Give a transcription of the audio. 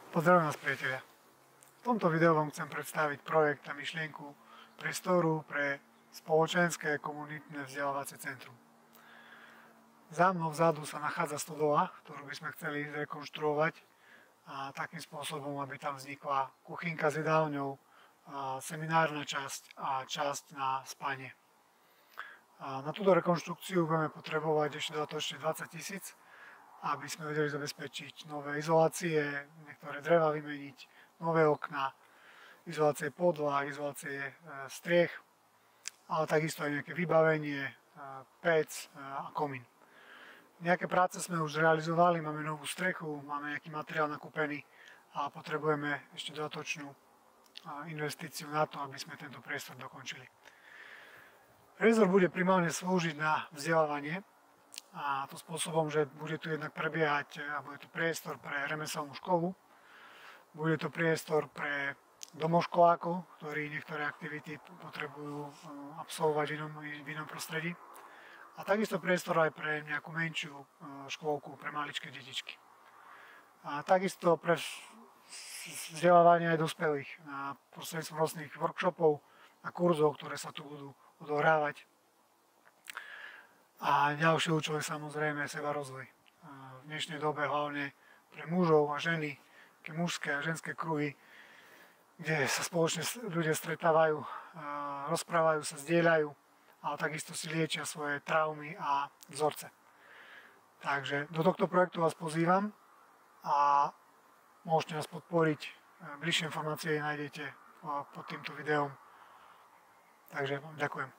Pozdravujem vás, priatelia. V tomto videu vám chcem predstaviť projekt a myšlienku priestoru pre spoločenské komunitné vzdelávacie centrum. Za mnou vzadu sa nachádza stodola, ktorú by sme chceli zrekonštruovať a takým spôsobom, aby tam vznikla kuchynka s jedálňou, seminárna časť a časť na spanie. Na túto rekonštrukciu budeme potrebovať ešte dodatočne 20 000, aby sme vedeli zabezpečiť nové izolácie, niektoré dreva vymeniť, nové okná, izolácie podlah, izolácie striech, ale takisto aj nejaké vybavenie, pec a komín. Nejaké práce sme už realizovali, máme novú strechu, máme nejaký materiál nakúpený a potrebujeme ešte dodatočnú investíciu na to, aby sme tento priestor dokončili. Priestor bude primárne slúžiť na vzdelávanie, a to spôsobom, že bude tu jednak prebiehať a bude tu priestor pre remeselnú školu, bude to priestor pre domoškolákov, ktorí niektoré aktivity potrebujú absolvovať v inom prostredí, a takisto priestor aj pre nejakú menšiu škôlku, pre maličké detičky. A takisto pre vzdelávanie aj dospelých prostredníctvom rôznych workshopov a kurzov, ktoré sa tu budú odohrávať. A ďalší účel je samozrejme sebarozvoj. V dnešnej dobe hlavne pre mužov a ženy, také mužské a ženské kruhy, kde sa spoločne ľudia stretávajú, rozprávajú sa, zdieľajú, ale takisto si liečia svoje traumy a vzorce. Takže do tohto projektu vás pozývam a môžete nás podporiť. Bližšie informácie nájdete pod týmto videom. Takže vám ďakujem.